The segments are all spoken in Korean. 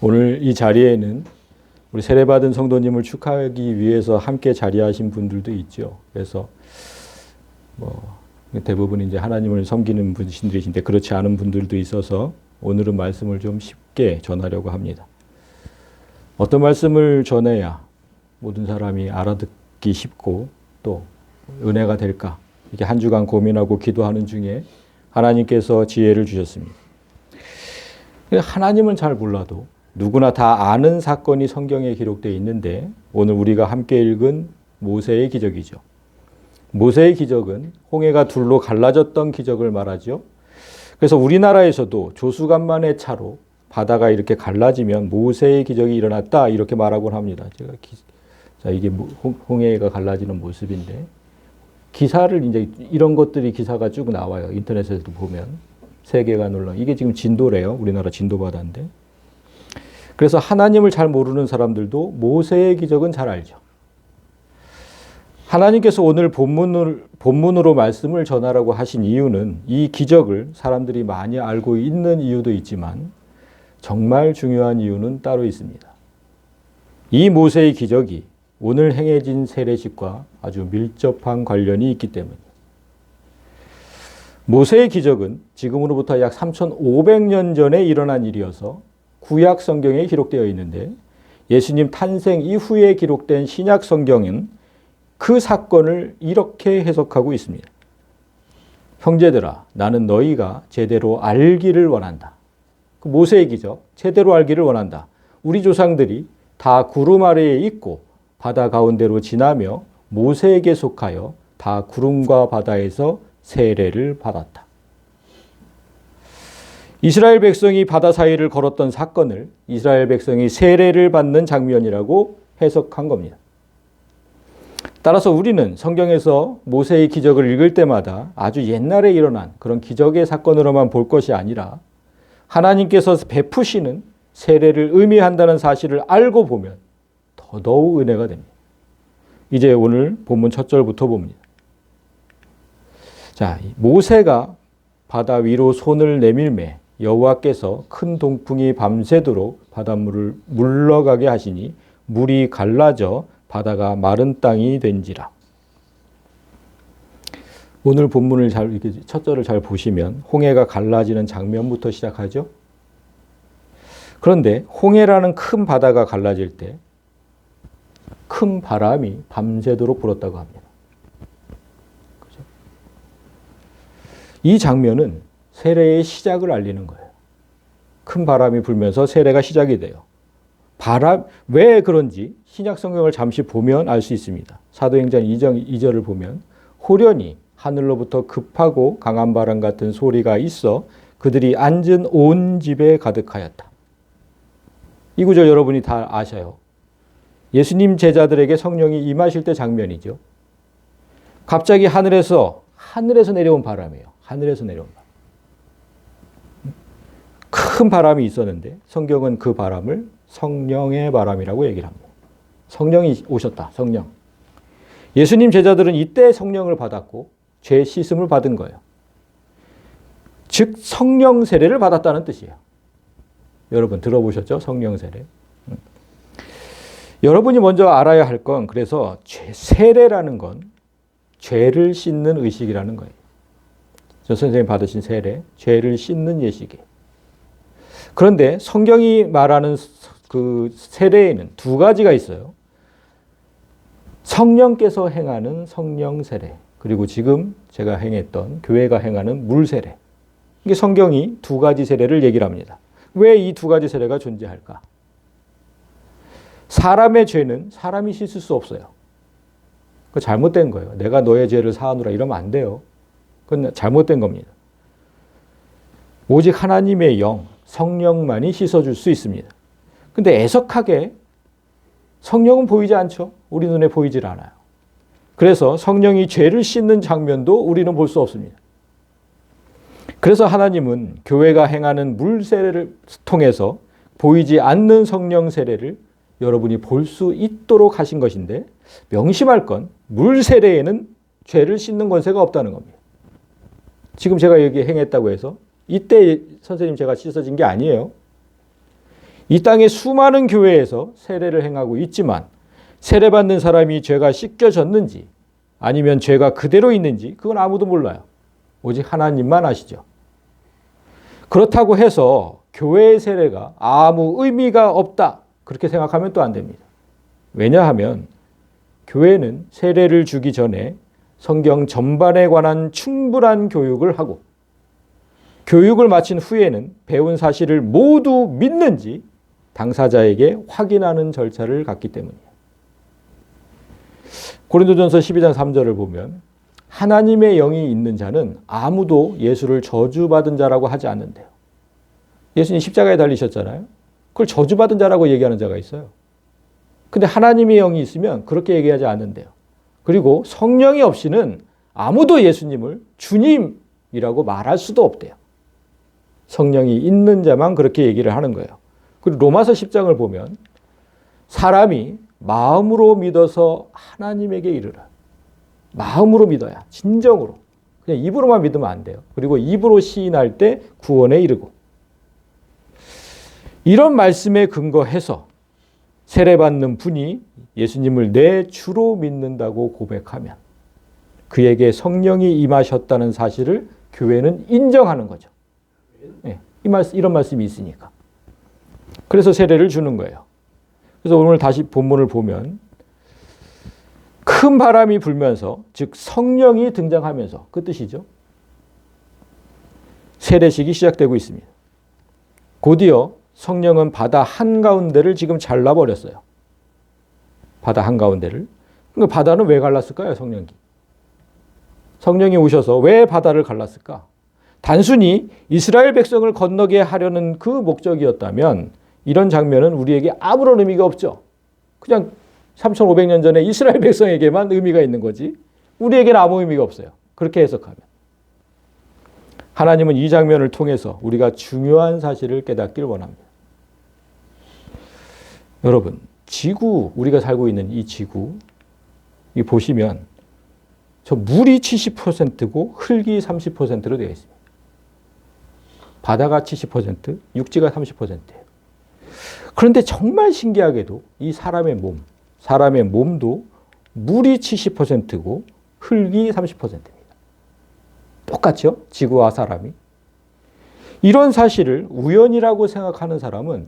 오늘 이 자리에는 우리 세례받은 성도님을 축하하기 위해서 함께 자리하신 분들도 있죠. 그래서 대부분 이제 하나님을 섬기는 분들이신데 그렇지 않은 분들도 있어서 오늘은 말씀을 좀 쉽게 전하려고 합니다. 어떤 말씀을 전해야 모든 사람이 알아듣기 쉽고 또 은혜가 될까? 이렇게 한 주간 고민하고 기도하는 중에 하나님께서 지혜를 주셨습니다. 하나님은 잘 몰라도 누구나 다 아는 사건이 성경에 기록되어 있는데 오늘 우리가 함께 읽은 모세의 기적이죠. 모세의 기적은 홍해가 둘로 갈라졌던 기적을 말하죠. 그래서 우리나라에서도 조수간만의 차로 바다가 이렇게 갈라지면 모세의 기적이 일어났다 이렇게 말하곤 합니다. 자, 이게 홍해가 갈라지는 모습인데 기사를 이제 이런 것들이 기사가 쭉 나와요. 인터넷에서도 보면 세계가 놀라. 이게 지금 진도래요. 우리나라 진도 바다인데. 그래서 하나님을 잘 모르는 사람들도 모세의 기적은 잘 알죠. 하나님께서 오늘 본문으로 말씀을 전하라고 하신 이유는 이 기적을 사람들이 많이 알고 있는 이유도 있지만 정말 중요한 이유는 따로 있습니다. 이 모세의 기적이 오늘 행해진 세례식과 아주 밀접한 관련이 있기 때문입니다. 모세의 기적은 지금으로부터 약 3,500년 전에 일어난 일이어서 구약 성경에 기록되어 있는데 예수님 탄생 이후에 기록된 신약 성경은 그 사건을 이렇게 해석하고 있습니다. 형제들아, 나는 너희가 제대로 알기를 원한다. 그 모세의 기적, 제대로 알기를 원한다. 우리 조상들이 다 구름 아래에 있고 바다 가운데로 지나며 모세에게 속하여 다 구름과 바다에서 세례를 받았다. 이스라엘 백성이 바다 사이를 걸었던 사건을 이스라엘 백성이 세례를 받는 장면이라고 해석한 겁니다. 따라서 우리는 성경에서 모세의 기적을 읽을 때마다 아주 옛날에 일어난 그런 기적의 사건으로만 볼 것이 아니라 하나님께서 베푸시는 세례를 의미한다는 사실을 알고 보면 더더욱 은혜가 됩니다. 이제 오늘 본문 첫 절부터 봅니다. 자, 모세가 바다 위로 손을 내밀매 여호와께서 큰 동풍이 밤새도록 바닷물을 물러가게 하시니 물이 갈라져 바다가 마른 땅이 된지라. 오늘 본문을 이렇게 첫 절을 잘 보시면 홍해가 갈라지는 장면부터 시작하죠. 그런데 홍해라는 큰 바다가 갈라질 때 큰 바람이 밤새도록 불었다고 합니다. 그렇죠? 이 장면은 세례의 시작을 알리는 거예요. 큰 바람이 불면서 세례가 시작이 돼요. 왜 그런지 신약 성경을 잠시 보면 알 수 있습니다. 사도행전 2절을 보면 호련히 하늘로부터 급하고 강한 바람 같은 소리가 있어 그들이 앉은 온 집에 가득하였다. 이 구절 여러분이 다 아셔요. 예수님 제자들에게 성령이 임하실 때 장면이죠. 갑자기 하늘에서 내려온 바람이에요. 하늘에서 내려온 바람. 큰 바람이 있었는데 성경은 그 바람을 성령의 바람이라고 얘기를 합니다. 성령이 오셨다. 성령. 예수님 제자들은 이때 성령을 받았고 죄 씻음을 받은 거예요. 즉 성령 세례를 받았다는 뜻이에요. 여러분 들어보셨죠? 성령 세례. 여러분이 먼저 알아야 할 건 그래서 세례라는 건 죄를 씻는 의식이라는 거예요. 저 선생님 받으신 세례, 죄를 씻는 예식이에요. 그런데 성경이 말하는 그 세례에는 두 가지가 있어요. 성령께서 행하는 성령 세례, 그리고 지금 제가 행했던 교회가 행하는 물 세례. 이게 성경이 두 가지 세례를 얘기를 합니다. 왜 이 두 가지 세례가 존재할까? 사람의 죄는 사람이 씻을 수 없어요. 그거 잘못된 거예요. 내가 너의 죄를 사하노라 이러면 안 돼요. 그건 잘못된 겁니다. 오직 하나님의 영, 성령만이 씻어줄 수 있습니다. 근데 애석하게 성령은 보이지 않죠. 우리 눈에 보이질 않아요. 그래서 성령이 죄를 씻는 장면도 우리는 볼 수 없습니다. 그래서 하나님은 교회가 행하는 물 세례를 통해서 보이지 않는 성령 세례를 여러분이 볼 수 있도록 하신 것인데 명심할 건 물 세례에는 죄를 씻는 권세가 없다는 겁니다. 지금 제가 여기 행했다고 해서 이때 선생님 제가 씻어진 게 아니에요. 이 땅의 수많은 교회에서 세례를 행하고 있지만 세례받는 사람이 죄가 씻겨졌는지 아니면 죄가 그대로 있는지 그건 아무도 몰라요. 오직 하나님만 아시죠. 그렇다고 해서 교회의 세례가 아무 의미가 없다 그렇게 생각하면 또 안 됩니다. 왜냐하면 교회는 세례를 주기 전에 성경 전반에 관한 충분한 교육을 하고 교육을 마친 후에는 배운 사실을 모두 믿는지 당사자에게 확인하는 절차를 갖기 때문이에요. 고린도전서 12장 3절을 보면 하나님의 영이 있는 자는 아무도 예수를 저주받은 자라고 하지 않는데요. 예수님 십자가에 달리셨잖아요. 그걸 저주받은 자라고 얘기하는 자가 있어요. 근데 하나님의 영이 있으면 그렇게 얘기하지 않는데요. 그리고 성령이 없이는 아무도 예수님을 주님이라고 말할 수도 없대요. 성령이 있는 자만 그렇게 얘기를 하는 거예요. 그리고 로마서 10장을 보면 사람이 마음으로 믿어서 하나님에게 이르라. 마음으로 믿어야 진정으로. 그냥 입으로만 믿으면 안 돼요. 그리고 입으로 시인할 때 구원에 이르고. 이런 말씀에 근거해서 세례받는 분이 예수님을 내 주로 믿는다고 고백하면 그에게 성령이 임하셨다는 사실을 교회는 인정하는 거죠. 네, 이런 말씀이 있으니까. 그래서 세례를 주는 거예요. 그래서 오늘 다시 본문을 보면 큰 바람이 불면서 즉 성령이 등장하면서 그 뜻이죠. 세례식이 시작되고 있습니다. 곧이어 성령은 바다 한가운데를 지금 잘라버렸어요. 바다 한가운데를. 그러니까 바다는 왜 갈랐을까요? 성령이 오셔서 왜 바다를 갈랐을까? 단순히 이스라엘 백성을 건너게 하려는 그 목적이었다면 이런 장면은 우리에게 아무런 의미가 없죠. 그냥 3,500년 전에 이스라엘 백성에게만 의미가 있는 거지 우리에게는 아무 의미가 없어요. 그렇게 해석하면. 하나님은 이 장면을 통해서 우리가 중요한 사실을 깨닫기를 원합니다. 여러분, 지구, 우리가 살고 있는 이 지구, 이 보시면 저 물이 70%고 흙이 30%로 되어 있습니다. 바다가 70%, 육지가 30%예요. 그런데 정말 신기하게도 이 사람의 몸도 물이 70%고 흙이 30%입니다. 똑같죠? 지구와 사람이. 이런 사실을 우연이라고 생각하는 사람은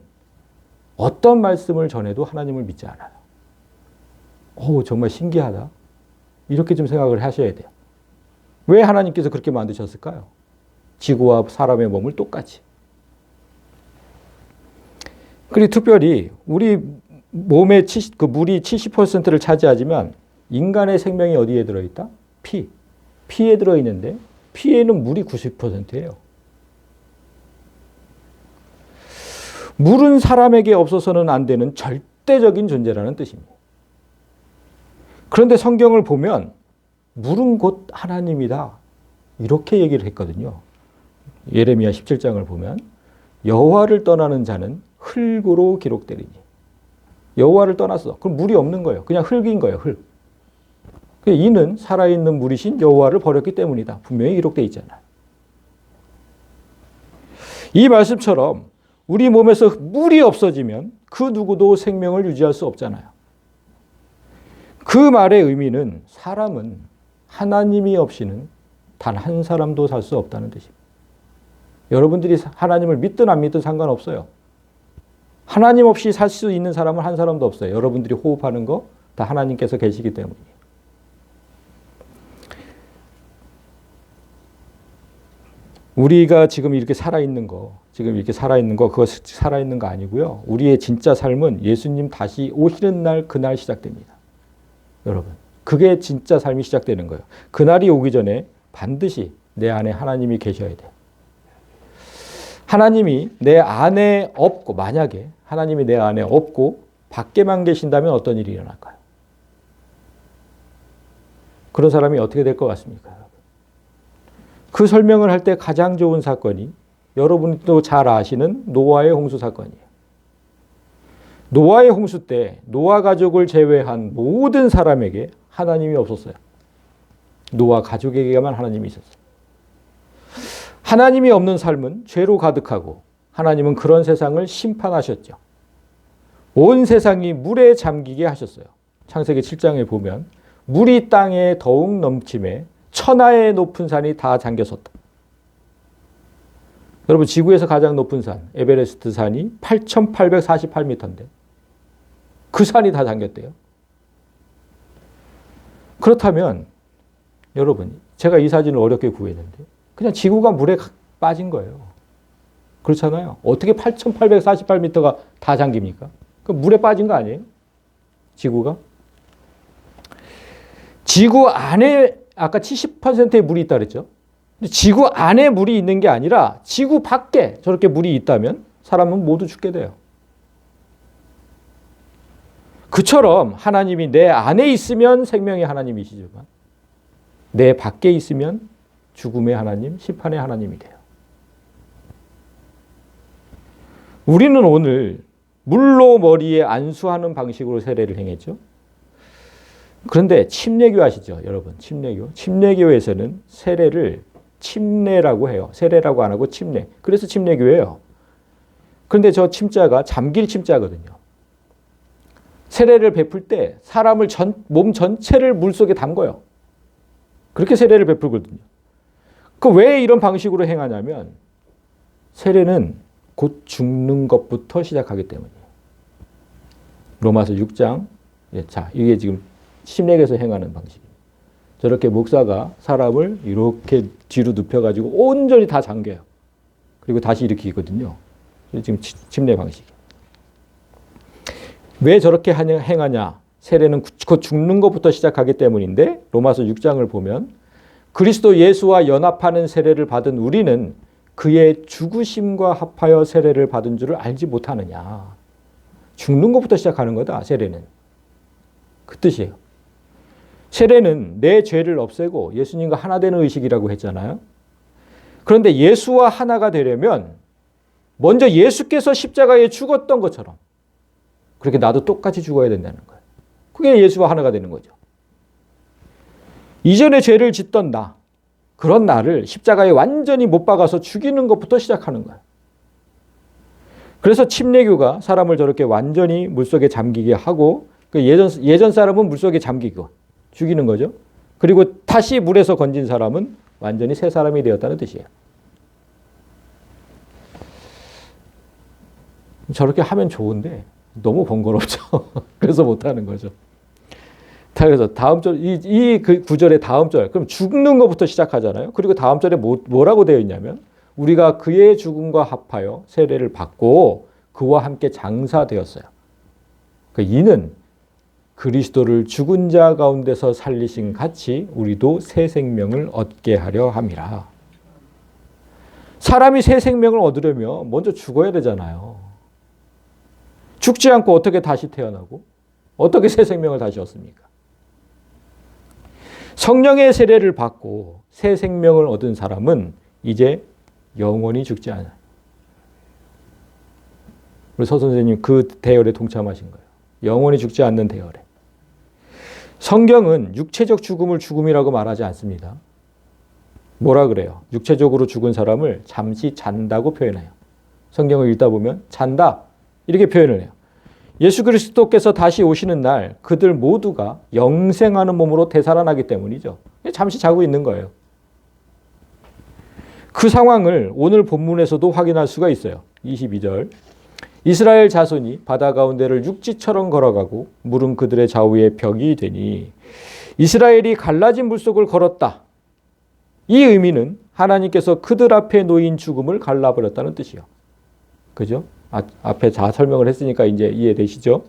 어떤 말씀을 전해도 하나님을 믿지 않아요. 정말 신기하다. 이렇게 좀 생각을 하셔야 돼요. 왜 하나님께서 그렇게 만드셨을까요? 지구와 사람의 몸을 똑같이. 그리고 특별히 우리 몸의 그 물이 70%를 차지하지만 인간의 생명이 어디에 들어있다? 피에 들어있는데 피에는 물이 90%예요. 물은 사람에게 없어서는 안 되는 절대적인 존재라는 뜻입니다. 그런데 성경을 보면 물은 곧 하나님이다. 이렇게 얘기를 했거든요. 예레미야 17장을 보면 여호와를 떠나는 자는 흙으로 기록되리니. 여호와를 떠났어. 그럼 물이 없는 거예요. 그냥 흙인 거예요. 흙. 이는 살아있는 물이신 여호와를 버렸기 때문이다. 분명히 기록되어 있잖아요. 이 말씀처럼 우리 몸에서 물이 없어지면 그 누구도 생명을 유지할 수 없잖아요. 그 말의 의미는 사람은 하나님이 없이는 단 한 사람도 살 수 없다는 뜻입니다. 여러분들이 하나님을 믿든 안 믿든 상관없어요. 하나님 없이 살 수 있는 사람은 한 사람도 없어요. 여러분들이 호흡하는 거 다 하나님께서 계시기 때문이에요. 우리가 지금 이렇게 살아있는 거, 그거 살아있는 거 아니고요. 우리의 진짜 삶은 예수님 다시 오시는 날, 그날 시작됩니다. 여러분, 그게 진짜 삶이 시작되는 거예요. 그날이 오기 전에 반드시 내 안에 하나님이 계셔야 돼요. 하나님이 내 안에 없고, 만약에 하나님이 내 안에 없고 밖에만 계신다면 어떤 일이 일어날까요? 그런 사람이 어떻게 될 것 같습니까? 그 설명을 할 때 가장 좋은 사건이 여러분도 잘 아시는 노아의 홍수 사건이에요. 노아의 홍수 때 노아 가족을 제외한 모든 사람에게 하나님이 없었어요. 노아 가족에게만 하나님이 있었어요. 하나님이 없는 삶은 죄로 가득하고 하나님은 그런 세상을 심판하셨죠. 온 세상이 물에 잠기게 하셨어요. 창세기 7장에 보면 물이 땅에 더욱 넘침에 천하의 높은 산이 다 잠겼었다. 여러분, 지구에서 가장 높은 산 에베레스트 산이 8,848m인데 그 산이 다 잠겼대요. 그렇다면 여러분, 제가 이 사진을 어렵게 구했는데 그냥 지구가 물에 빠진 거예요. 그렇잖아요. 어떻게 8,848m가 다 잠깁니까? 그 물에 빠진 거 아니에요? 지구가? 지구 안에 아까 70%의 물이 있다 그랬죠? 근데 지구 안에 물이 있는 게 아니라 지구 밖에 저렇게 물이 있다면 사람은 모두 죽게 돼요. 그처럼 하나님이 내 안에 있으면 생명의 하나님이시지만 내 밖에 있으면 죽음의 하나님, 심판의 하나님이 돼요. 우리는 오늘 물로 머리에 안수하는 방식으로 세례를 행했죠. 그런데 침례교 아시죠, 여러분? 침례교. 침례교에서는 세례를 침례라고 해요. 세례라고 안 하고 침례. 그래서 침례교예요. 그런데 저 침자가 잠길 침자거든요. 세례를 베풀 때 사람을 몸 전체를 물속에 담궈요. 그렇게 세례를 베풀거든요. 그 왜 이런 방식으로 행하냐면 세례는 곧 죽는 것부터 시작하기 때문이에요. 로마서 6장. 자, 이게 지금 침례에서 행하는 방식이에요. 저렇게 목사가 사람을 이렇게 뒤로 눕혀가지고 온전히 다 잠겨요. 그리고 다시 일으키거든요. 지금 침례 방식이에요. 왜 저렇게 행하냐? 세례는 곧 죽는 것부터 시작하기 때문인데 로마서 6장을 보면 그리스도 예수와 연합하는 세례를 받은 우리는 그의 죽으심과 합하여 세례를 받은 줄을 알지 못하느냐. 죽는 것부터 시작하는 거다, 세례는. 그 뜻이에요. 세례는 내 죄를 없애고 예수님과 하나 되는 의식이라고 했잖아요. 그런데 예수와 하나가 되려면 먼저 예수께서 십자가에 죽었던 것처럼 그렇게 나도 똑같이 죽어야 된다는 거예요. 그게 예수와 하나가 되는 거죠. 이전에 죄를 짓던 나, 그런 나를 십자가에 완전히 못 박아서 죽이는 것부터 시작하는 거예요. 그래서 침례교가 사람을 저렇게 완전히 물속에 잠기게 하고 예전 사람은 물속에 잠기고 죽이는 거죠. 그리고 다시 물에서 건진 사람은 완전히 새 사람이 되었다는 뜻이에요. 저렇게 하면 좋은데 너무 번거롭죠. 그래서 못하는 거죠. 그래서 다음 절, 그 구절의 다음 절, 그럼 죽는 것부터 시작하잖아요. 그리고 다음 절에 뭐라고 되어 있냐면 우리가 그의 죽음과 합하여 세례를 받고 그와 함께 장사되었어요. 이는 그리스도를 죽은 자 가운데서 살리신 같이 우리도 새 생명을 얻게 하려 함이라. 사람이 새 생명을 얻으려면 먼저 죽어야 되잖아요. 죽지 않고 어떻게 다시 태어나고 어떻게 새 생명을 다시 얻습니까? 성령의 세례를 받고 새 생명을 얻은 사람은 이제 영원히 죽지 않아요. 우리 서 선생님 그 대열에 동참하신 거예요. 영원히 죽지 않는 대열에. 성경은 육체적 죽음을 죽음이라고 말하지 않습니다. 뭐라 그래요? 육체적으로 죽은 사람을 잠시 잔다고 표현해요. 성경을 읽다 보면 잔다 이렇게 표현을 해요. 예수 그리스도께서 다시 오시는 날 그들 모두가 영생하는 몸으로 되살아나기 때문이죠. 잠시 자고 있는 거예요. 그 상황을 오늘 본문에서도 확인할 수가 있어요. 22절. 이스라엘 자손이 바다 가운데를 육지처럼 걸어가고 물은 그들의 좌우에 벽이 되니 이스라엘이 갈라진 물속을 걸었다. 이 의미는 하나님께서 그들 앞에 놓인 죽음을 갈라버렸다는 뜻이요. 그죠? 앞에 다 설명을 했으니까 이제 이해되시죠?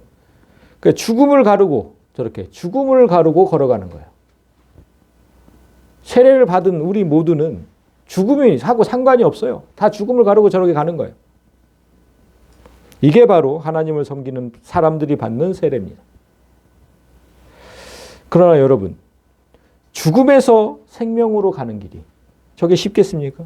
그러니까 죽음을 가르고 저렇게 죽음을 가르고 걸어가는 거예요. 세례를 받은 우리 모두는 죽음이 하고 상관이 없어요. 다 죽음을 가르고 저렇게 가는 거예요. 이게 바로 하나님을 섬기는 사람들이 받는 세례입니다. 그러나 여러분, 죽음에서 생명으로 가는 길이 저게 쉽겠습니까?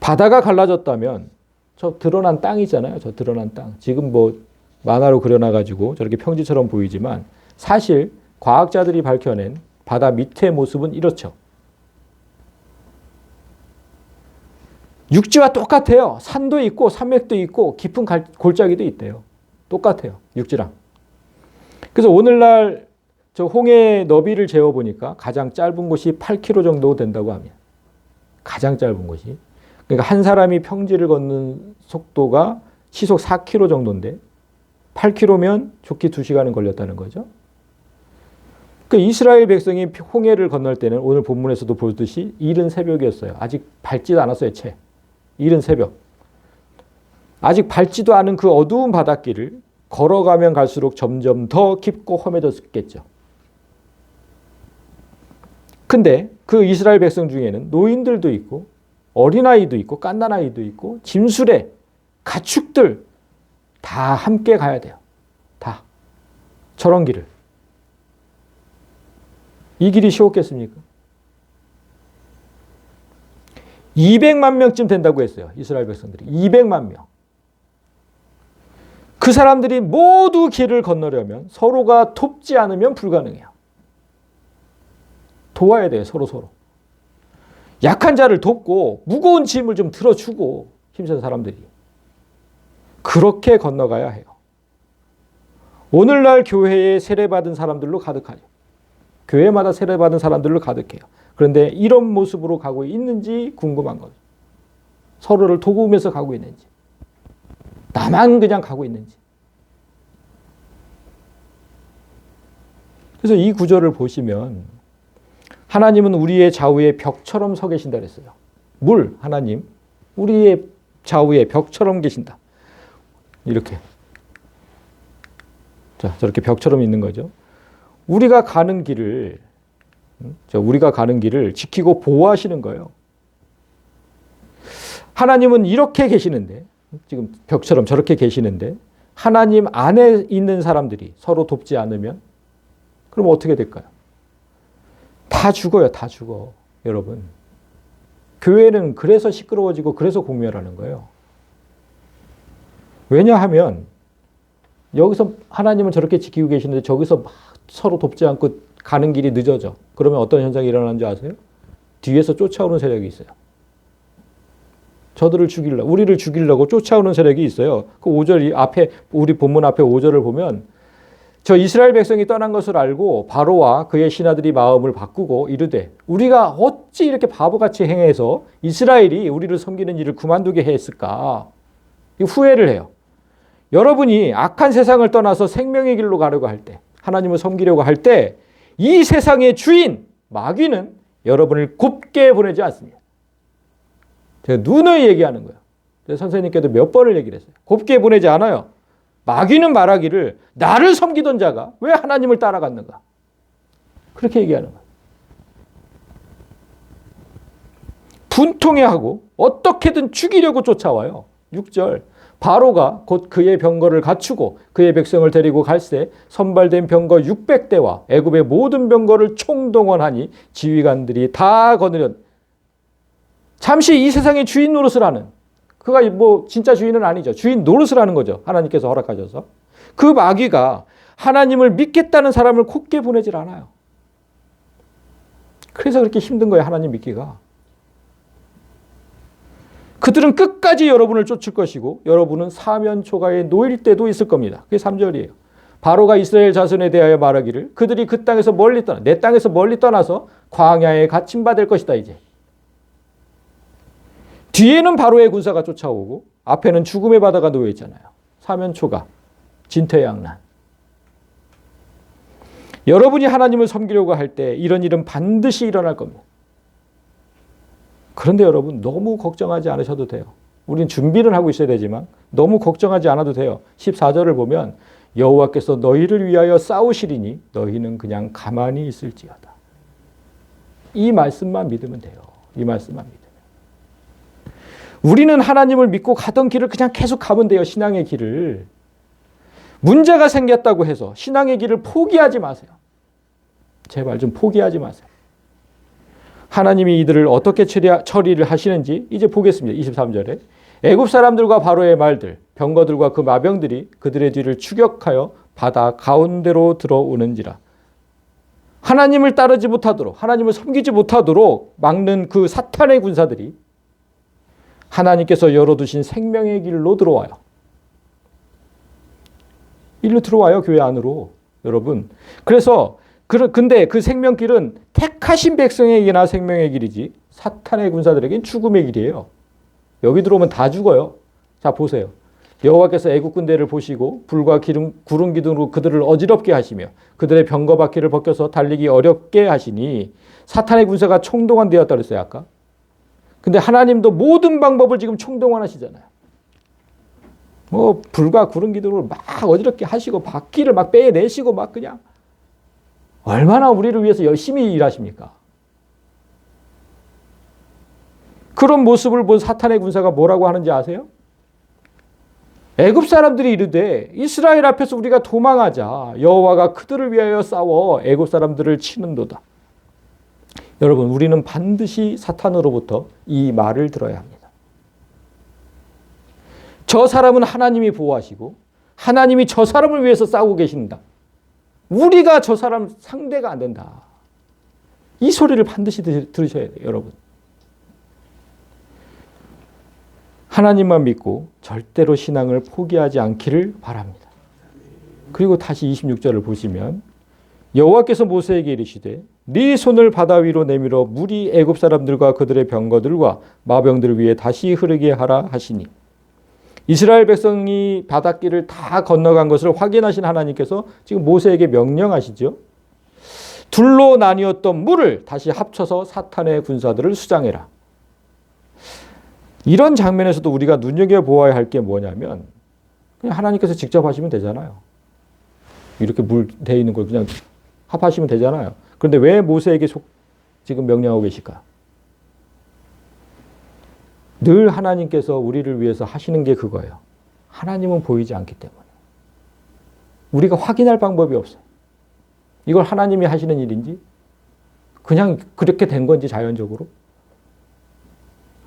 바다가 갈라졌다면 저 드러난 땅이잖아요. 저 드러난 땅. 지금 뭐 만화로 그려놔가지고 저렇게 평지처럼 보이지만 사실 과학자들이 밝혀낸 바다 밑의 모습은 이렇죠. 육지와 똑같아요. 산도 있고 산맥도 있고 깊은 골짜기도 있대요. 똑같아요. 육지랑. 그래서 오늘날 저 홍해 너비를 재어보니까 가장 짧은 곳이 8km 정도 된다고 합니다. 가장 짧은 곳이. 그러니까 한 사람이 평지를 걷는 속도가 시속 4km 정도인데 8km면 좋게 2시간은 걸렸다는 거죠. 그 이스라엘 백성이 홍해를 건널 때는 오늘 본문에서도 보듯이 이른 새벽이었어요. 아직 밝지도 않았어요, 채. 이른 새벽. 아직 밝지도 않은 그 어두운 바닷길을 걸어가면 갈수록 점점 더 깊고 험해졌겠죠. 근데 그 이스라엘 백성 중에는 노인들도 있고 어린아이도 있고 갓난아이도 있고 짐수레, 가축들 다 함께 가야 돼요. 다. 저런 길을. 이 길이 쉬웠겠습니까? 200만 명쯤 된다고 했어요. 이스라엘 백성들이. 200만 명. 그 사람들이 모두 길을 건너려면 서로가 돕지 않으면 불가능해요. 도와야 돼요. 서로. 약한 자를 돕고 무거운 짐을 좀 들어주고 힘센 사람들이. 그렇게 건너가야 해요. 오늘날 교회에 세례받은 사람들로 가득하죠. 교회마다 세례받은 사람들로 가득해요. 그런데 이런 모습으로 가고 있는지 궁금한 거죠. 서로를 도우면서 가고 있는지. 나만 그냥 가고 있는지. 그래서 이 구절을 보시면 하나님은 우리의 좌우에 벽처럼 서 계신다 그랬어요. 하나님. 우리의 좌우에 벽처럼 계신다. 이렇게. 자, 저렇게 벽처럼 있는 거죠. 우리가 가는 길을 지키고 보호하시는 거예요. 하나님은 이렇게 계시는데, 지금 벽처럼 저렇게 계시는데, 하나님 안에 있는 사람들이 서로 돕지 않으면, 그럼 어떻게 될까요? 다 죽어요, 다 죽어. 여러분. 교회는 그래서 시끄러워지고, 그래서 공멸하는 거예요. 왜냐하면, 여기서 하나님은 저렇게 지키고 계시는데, 저기서 막 서로 돕지 않고 가는 길이 늦어져. 그러면 어떤 현상이 일어나는 줄 아세요? 뒤에서 쫓아오는 세력이 있어요. 우리를 죽이려고 쫓아오는 세력이 있어요. 그 5절 앞에, 우리 본문 앞에 5절을 보면 저 이스라엘 백성이 떠난 것을 알고 바로와 그의 신하들이 마음을 바꾸고 이르되 우리가 어찌 이렇게 바보같이 행해서 이스라엘이 우리를 섬기는 일을 그만두게 했을까? 후회를 해요. 여러분이 악한 세상을 떠나서 생명의 길로 가려고 할 때, 하나님을 섬기려고 할 때 이 세상의 주인 마귀는 여러분을 곱게 보내지 않습니다. 제가 누누이 얘기하는 거예요. 선생님께도 몇 번을 얘기를 했어요. 곱게 보내지 않아요. 마귀는 말하기를 나를 섬기던 자가 왜 하나님을 따라갔는가? 그렇게 얘기하는 거예요. 분통해하고 어떻게든 죽이려고 쫓아와요. 6절. 바로가 곧 그의 병거를 갖추고 그의 백성을 데리고 갈새 선발된 병거 600대와 애굽의 모든 병거를 총동원하니 지휘관들이 다 거느렸. 잠시 이 세상의 주인 노릇을 하는, 그가 뭐 진짜 주인은 아니죠. 주인 노릇을 하는 거죠. 하나님께서 허락하셔서. 그 마귀가 하나님을 믿겠다는 사람을 곱게 보내질 않아요. 그래서 그렇게 힘든 거예요. 하나님 믿기가. 그들은 끝까지 여러분을 쫓을 것이고 여러분은 사면초가에 놓일 때도 있을 겁니다. 그게 3절이에요. 바로가 이스라엘 자손에 대하여 말하기를 그들이 그 땅에서 멀리 떠나, 내 땅에서 멀리 떠나서 광야에 갇힘받을 것이다. 이제 뒤에는 바로의 군사가 쫓아오고 앞에는 죽음의 바다가 놓여 있잖아요. 사면초가, 진퇴양난. 여러분이 하나님을 섬기려고 할 때 이런 일은 반드시 일어날 겁니다. 그런데 여러분 너무 걱정하지 않으셔도 돼요. 우리는 준비는 하고 있어야 되지만 너무 걱정하지 않아도 돼요. 14절을 보면 여호와께서 너희를 위하여 싸우시리니 너희는 그냥 가만히 있을지어다. 이 말씀만 믿으면 돼요. 이 말씀만 믿으면. 우리는 하나님을 믿고 가던 길을 그냥 계속 가면 돼요. 신앙의 길을. 문제가 생겼다고 해서 신앙의 길을 포기하지 마세요. 제발 좀 포기하지 마세요. 하나님이 이들을 어떻게 처리를 하시는지 이제 보겠습니다. 23절에 애굽 사람들과 바로의 말들, 병거들과 그 마병들이 그들의 뒤를 추격하여 바다 가운데로 들어오는지라. 하나님을 따르지 못하도록, 하나님을 섬기지 못하도록 막는 그 사탄의 군사들이 하나님께서 열어두신 생명의 길로 들어와요. 일로 들어와요, 교회 안으로. 여러분. 그래서 근데 그 생명길은 택하신 백성에게나 생명의 길이지 사탄의 군사들에게는 죽음의 길이에요. 여기 들어오면 다 죽어요. 자, 보세요. 여호와께서 애국 군대를 보시고 불과 구름 기둥으로 그들을 어지럽게 하시며 그들의 병거 바퀴를 벗겨서 달리기 어렵게 하시니 사탄의 군사가 총동원되었다 그랬어요, 아까. 근데 하나님도 모든 방법을 지금 총동원하시잖아요. 뭐 불과 구름 기둥으로 막 어지럽게 하시고 바퀴를 막 빼내시고 막 그냥 얼마나 우리를 위해서 열심히 일하십니까? 그런 모습을 본 사탄의 군사가 뭐라고 하는지 아세요? 애굽 사람들이 이르되 이스라엘 앞에서 우리가 도망하자. 여호와가 그들을 위하여 싸워 애굽 사람들을 치는도다. 여러분, 우리는 반드시 사탄으로부터 이 말을 들어야 합니다. 저 사람은 하나님이 보호하시고 하나님이 저 사람을 위해서 싸우고 계신다. 우리가 저 사람 상대가 안 된다. 이 소리를 반드시 들으셔야 돼요, 여러분. 하나님만 믿고 절대로 신앙을 포기하지 않기를 바랍니다. 그리고 다시 26절을 보시면 여호와께서 모세에게 이르시되 네 손을 바다 위로 내밀어 물이 애굽 사람들과 그들의 병거들과 마병들을 위해 다시 흐르게 하라 하시니 이스라엘 백성이 바닷길을 다 건너간 것을 확인하신 하나님께서 지금 모세에게 명령하시죠. 둘로 나뉘었던 물을 다시 합쳐서 사탄의 군사들을 수장해라. 이런 장면에서도 우리가 눈여겨보아야 할 게 뭐냐면 그냥 하나님께서 직접 하시면 되잖아요. 이렇게 물 돼 있는 걸 그냥 합하시면 되잖아요. 그런데 왜 모세에게 지금 명령하고 계실까? 늘 하나님께서 우리를 위해서 하시는 게 그거예요. 하나님은 보이지 않기 때문에. 우리가 확인할 방법이 없어요. 이걸 하나님이 하시는 일인지 그냥 그렇게 된 건지 자연적으로.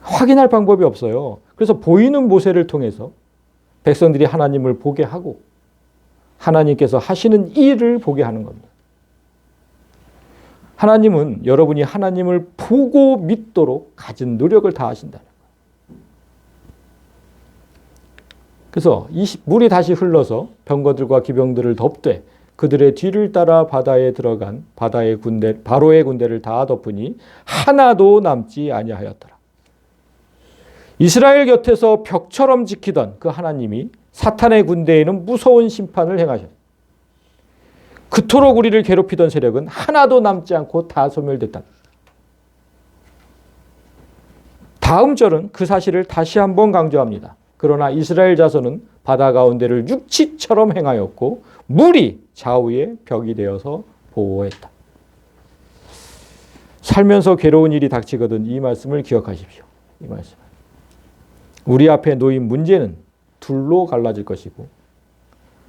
확인할 방법이 없어요. 그래서 보이는 모세를 통해서 백성들이 하나님을 보게 하고 하나님께서 하시는 일을 보게 하는 겁니다. 하나님은 여러분이 하나님을 보고 믿도록 가진 노력을 다하신다는 거예요. 그래서 물이 다시 흘러서 병거들과 기병들을 덮되 그들의 뒤를 따라 바다에 들어간 바로의 군대를 다 덮으니 하나도 남지 아니하였더라. 이스라엘 곁에서 벽처럼 지키던 그 하나님이 사탄의 군대에는 무서운 심판을 행하셨어요. 그토록 우리를 괴롭히던 세력은 하나도 남지 않고 다 소멸됐다. 다음 절은 그 사실을 다시 한번 강조합니다. 그러나 이스라엘 자손은 바다 가운데를 육지처럼 행하였고 물이 좌우에 벽이 되어서 보호했다. 살면서 괴로운 일이 닥치거든 이 말씀을 기억하십시오. 이 말씀. 우리 앞에 놓인 문제는 둘로 갈라질 것이고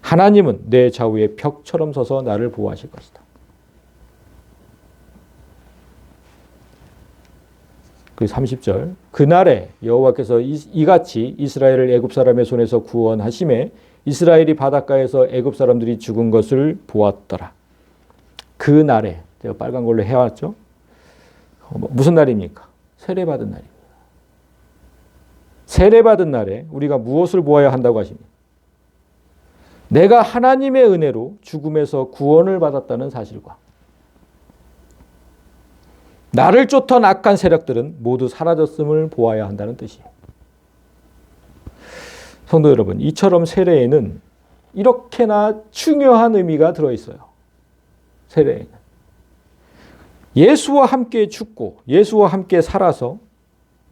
하나님은 내 좌우에 벽처럼 서서 나를 보호하실 것이다. 그리고 30절 그날에 여호와께서 이같이 이스라엘을 애굽 사람의 손에서 구원하심에 이스라엘이 바닷가에서 애굽 사람들이 죽은 것을 보았더라. 그날에 제가 빨간 걸로 해왔죠. 무슨 날입니까? 세례받은 날입니다. 세례받은 날에 우리가 무엇을 보아야 한다고 하십니까? 내가 하나님의 은혜로 죽음에서 구원을 받았다는 사실과 나를 쫓던 악한 세력들은 모두 사라졌음을 보아야 한다는 뜻이에요. 성도 여러분, 이처럼 세례에는 이렇게나 중요한 의미가 들어있어요. 세례에는. 예수와 함께 죽고 예수와 함께 살아서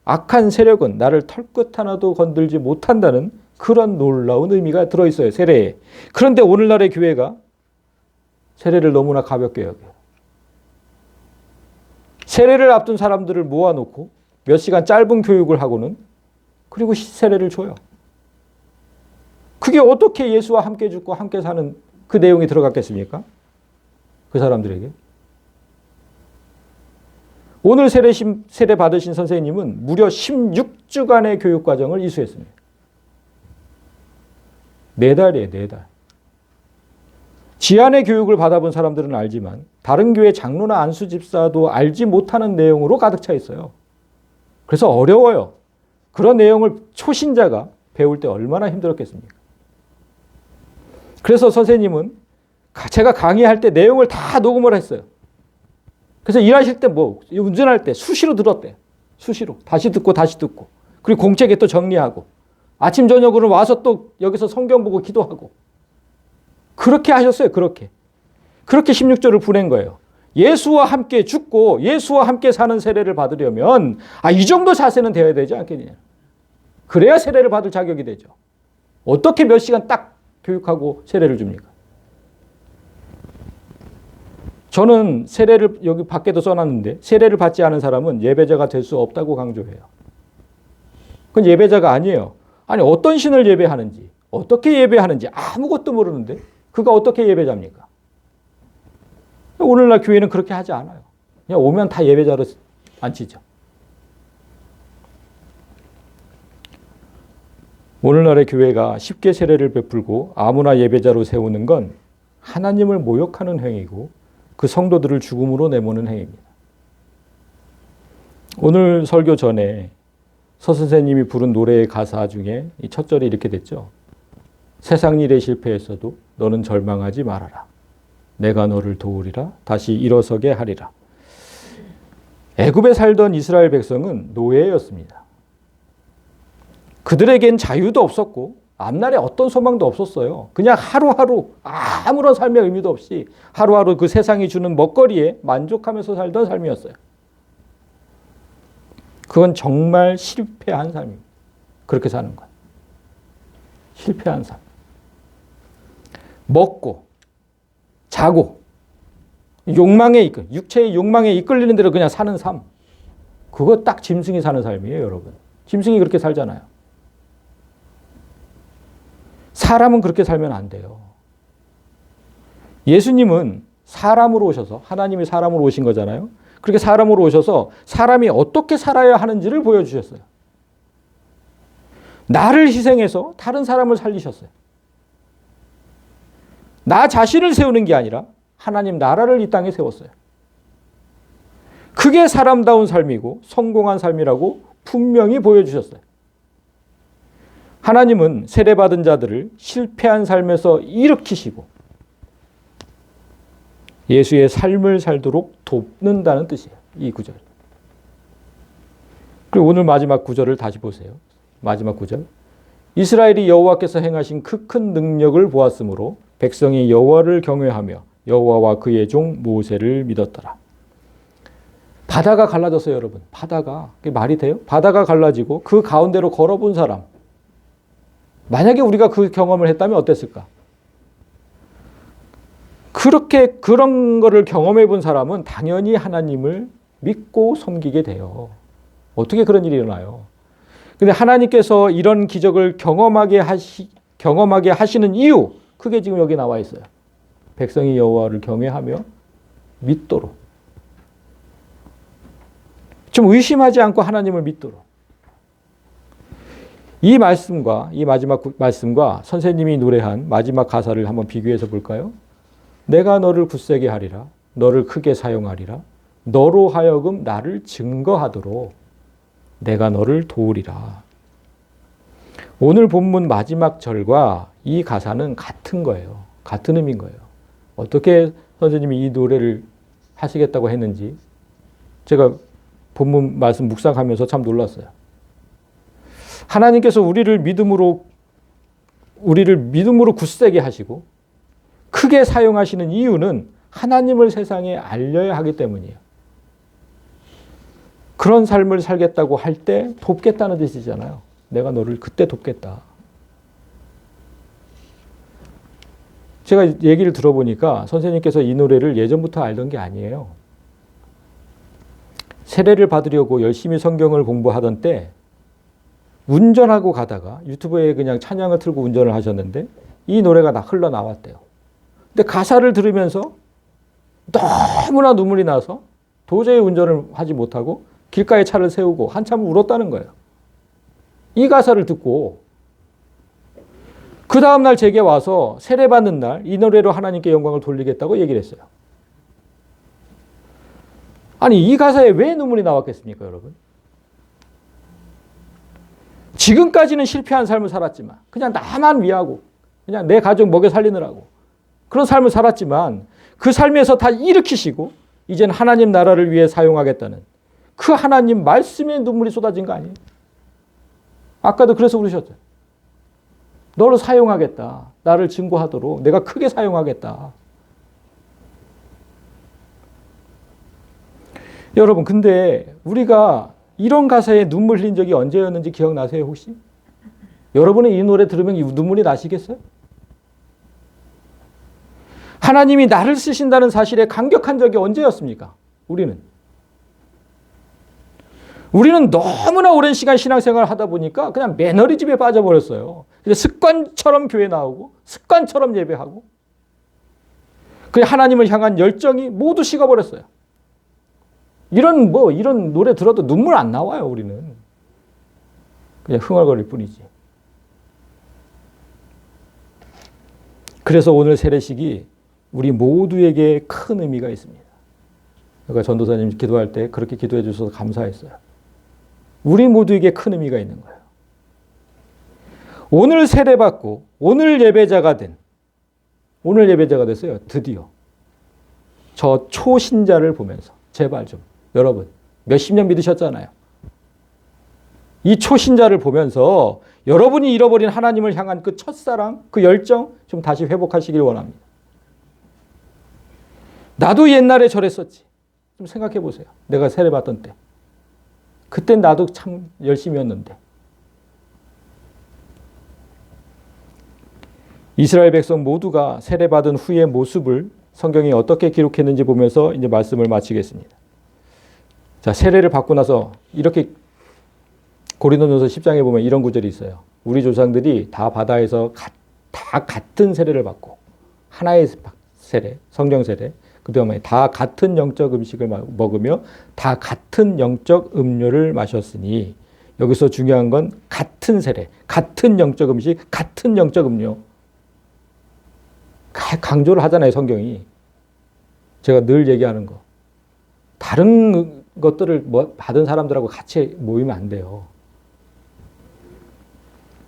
악한 세력은 나를 털끝 하나도 건들지 못한다는 그런 놀라운 의미가 들어있어요. 세례에. 그런데 오늘날의 교회가 세례를 너무나 가볍게 여겨요. 세례를 앞둔 사람들을 모아놓고 몇 시간 짧은 교육을 하고는 그리고 세례를 줘요. 그게 어떻게 예수와 함께 죽고 함께 사는 그 내용이 들어갔겠습니까? 그 사람들에게. 오늘 세례 받으신 선생님은 무려 16주간의 교육과정을 이수했습니다. 4달이에요, 4달. 지안의 교육을 받아본 사람들은 알지만 다른 교회 장로나 안수 집사도 알지 못하는 내용으로 가득 차 있어요. 그래서 어려워요. 그런 내용을 초신자가 배울 때 얼마나 힘들었겠습니까? 그래서 선생님은 제가 강의할 때 내용을 다 녹음을 했어요. 그래서 일하실 때 운전할 때 수시로 들었대요. 수시로. 다시 듣고 다시 듣고. 그리고 공책에 또 정리하고. 아침 저녁으로 와서 또 여기서 성경 보고 기도하고. 그렇게 하셨어요. 그렇게 16절을 보낸 거예요. 예수와 함께 죽고 예수와 함께 사는 세례를 받으려면 이 정도 자세는 되어야 되지 않겠느냐. 그래야 세례를 받을 자격이 되죠. 어떻게 몇 시간 딱 교육하고 세례를 줍니까? 저는 세례를 여기 밖에도 써놨는데 세례를 받지 않은 사람은 예배자가 될 수 없다고 강조해요. 그건 예배자가 아니에요. 아니 어떤 신을 예배하는지 어떻게 예배하는지 아무것도 모르는데 그가 어떻게 예배자입니까? 오늘날 교회는 그렇게 하지 않아요. 그냥 오면 다 예배자로 앉히죠. 오늘날의 교회가 쉽게 세례를 베풀고 아무나 예배자로 세우는 건 하나님을 모욕하는 행위고 그 성도들을 죽음으로 내모는 행위입니다. 오늘 설교 전에 서 선생님이 부른 노래의 가사 중에 이 첫 절이 이렇게 됐죠. 세상 일에 실패했어도 너는 절망하지 말아라. 내가 너를 도우리라. 다시 일어서게 하리라. 애굽에 살던 이스라엘 백성은 노예였습니다. 그들에겐 자유도 없었고 앞날에 어떤 소망도 없었어요. 그냥 하루하루 아무런 삶의 의미도 없이 하루하루 그 세상이 주는 먹거리에 만족하면서 살던 삶이었어요. 그건 정말 실패한 삶입니다. 그렇게 사는 것. 실패한 삶. 먹고 자고 육체의 욕망에 이끌리는 대로 그냥 사는 삶. 그거 딱 짐승이 사는 삶이에요, 여러분. 짐승이 그렇게 살잖아요. 사람은 그렇게 살면 안 돼요. 예수님은 사람으로 오셔서 하나님이 사람으로 오신 거잖아요. 그렇게 사람으로 오셔서 사람이 어떻게 살아야 하는지를 보여주셨어요. 나를 희생해서 다른 사람을 살리셨어요. 나 자신을 세우는 게 아니라 하나님 나라를 이 땅에 세웠어요. 그게 사람다운 삶이고 성공한 삶이라고 분명히 보여주셨어요. 하나님은 세례받은 자들을 실패한 삶에서 일으키시고 예수의 삶을 살도록 돕는다는 뜻이에요. 이 구절. 그리고 오늘 마지막 구절을 다시 보세요. 마지막 구절. 이스라엘이 여호와께서 행하신 그 큰 능력을 보았으므로 백성이 여호와를 경외하며 여호와와 그의 종 모세를 믿었더라. 바다가 갈라졌어요, 여러분. 바다가. 그게 말이 돼요? 바다가 갈라지고 그 가운데로 걸어본 사람. 만약에 우리가 그 경험을 했다면 어땠을까? 그런 거를 경험해 본 사람은 당연히 하나님을 믿고 섬기게 돼요. 어떻게 그런 일이 일어나요? 근데 하나님께서 이런 기적을 경험하게 하시는 이유, 그게 지금 여기 나와 있어요. 백성이 여호와를 경외하며 믿도록. 좀 의심하지 않고 하나님을 믿도록. 이 말씀과 이 마지막 말씀과 선생님이 노래한 마지막 가사를 한번 비교해서 볼까요? 내가 너를 굳세게 하리라. 너를 크게 사용하리라. 너로 하여금 나를 증거하도록 내가 너를 도우리라. 오늘 본문 마지막 절과 이 가사는 같은 거예요. 같은 의미인 거예요. 어떻게 선생님이 이 노래를 하시겠다고 했는지 제가 본문 말씀 묵상하면서 참 놀랐어요. 하나님께서 우리를 믿음으로 굳세게 하시고 크게 사용하시는 이유는 하나님을 세상에 알려야 하기 때문이에요. 그런 삶을 살겠다고 할 때 돕겠다는 뜻이잖아요. 내가 너를 그때 돕겠다. 제가 얘기를 들어보니까 선생님께서 이 노래를 예전부터 알던 게 아니에요. 세례를 받으려고 열심히 성경을 공부하던 때 운전하고 가다가 유튜브에 그냥 찬양을 틀고 운전을 하셨는데 이 노래가 흘러나왔대요. 근데 가사를 들으면서 너무나 눈물이 나서 도저히 운전을 하지 못하고 길가에 차를 세우고 한참 울었다는 거예요. 이 가사를 듣고 그 다음날 제게 와서 세례받는 날 이 노래로 하나님께 영광을 돌리겠다고 얘기를 했어요. 아니 이 가사에 왜 눈물이 나왔겠습니까, 여러분? 지금까지는 실패한 삶을 살았지만 그냥 나만 위하고 그냥 내 가족 먹여 살리느라고. 그런 삶을 살았지만 그 삶에서 다 일으키시고 이제는 하나님 나라를 위해 사용하겠다는 그 하나님 말씀에 눈물이 쏟아진 거 아니에요? 아까도 그래서 그러셨죠. 너를 사용하겠다. 나를 증거하도록 내가 크게 사용하겠다. 여러분, 근데 우리가 이런 가사에 눈물 흘린 적이 언제였는지 기억나세요, 혹시? 여러분은 이 노래 들으면 눈물이 나시겠어요? 하나님이 나를 쓰신다는 사실에 감격한 적이 언제였습니까? 우리는 너무나 오랜 시간 신앙생활을 하다 보니까 그냥 매너리즘에 빠져버렸어요. 그냥 습관처럼 교회 나오고 습관처럼 예배하고 그냥 하나님을 향한 열정이 모두 식어버렸어요. 이런 노래 들어도 눈물 안 나와요, 우리는. 그냥 흥얼거릴 뿐이지. 그래서 오늘 세례식이 우리 모두에게 큰 의미가 있습니다. 그러니까 전도사님 기도할 때 그렇게 기도해 주셔서 감사했어요. 우리 모두에게 큰 의미가 있는 거예요. 오늘 세례받고 오늘 예배자가 됐어요. 드디어. 저 초신자를 보면서 제발 좀 여러분 몇십 년 믿으셨잖아요. 이 초신자를 보면서 여러분이 잃어버린 하나님을 향한 그 첫사랑, 그 열정 좀 다시 회복하시길 원합니다. 나도 옛날에 저랬었지. 좀 생각해 보세요. 내가 세례받던 때. 그땐 나도 참 열심히였는데. 이스라엘 백성 모두가 세례받은 후의 모습을 성경이 어떻게 기록했는지 보면서 이제 말씀을 마치겠습니다. 자, 세례를 받고 나서 이렇게 고린도전서 10장에 보면 이런 구절이 있어요. 우리 조상들이 다 바다에서 다 같은 세례를 받고 하나의 세례, 성령 세례, 그 다음에 다 같은 영적 음식을 먹으며 다 같은 영적 음료를 마셨으니 여기서 중요한 건 같은 세례, 같은 영적 음식, 같은 영적 음료. 강조를 하잖아요, 성경이. 제가 늘 얘기하는 거. 다른 것들을 받은 사람들하고 같이 모이면 안 돼요.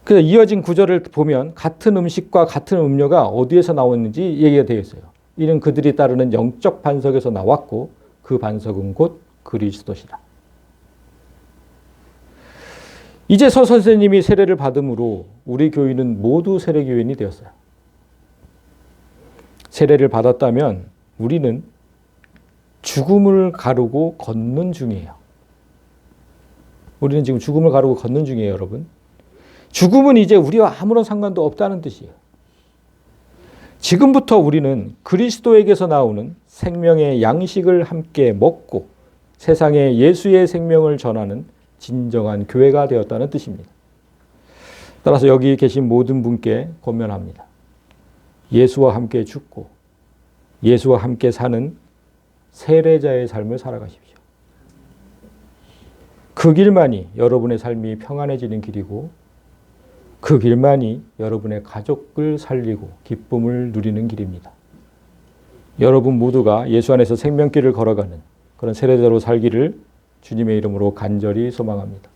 그래서 이어진 구절을 보면 같은 음식과 같은 음료가 어디에서 나왔는지 얘기가 되어 있어요. 이는 그들이 따르는 영적 반석에서 나왔고 그 반석은 곧 그리스도시다. 이제 서 선생님이 세례를 받음으로 우리 교인은 모두 세례교인이 되었어요. 세례를 받았다면 우리는 죽음을 가르고 걷는 중이에요. 우리는 지금 죽음을 가르고 걷는 중이에요, 여러분. 죽음은 이제 우리와 아무런 상관도 없다는 뜻이에요. 지금부터 우리는 그리스도에게서 나오는 생명의 양식을 함께 먹고 세상에 예수의 생명을 전하는 진정한 교회가 되었다는 뜻입니다. 따라서 여기 계신 모든 분께 권면합니다. 예수와 함께 죽고 예수와 함께 사는 세례자의 삶을 살아가십시오. 그 길만이 여러분의 삶이 평안해지는 길이고 그 길만이 여러분의 가족을 살리고 기쁨을 누리는 길입니다. 여러분 모두가 예수 안에서 생명길을 걸어가는 그런 세례자로 살기를 주님의 이름으로 간절히 소망합니다.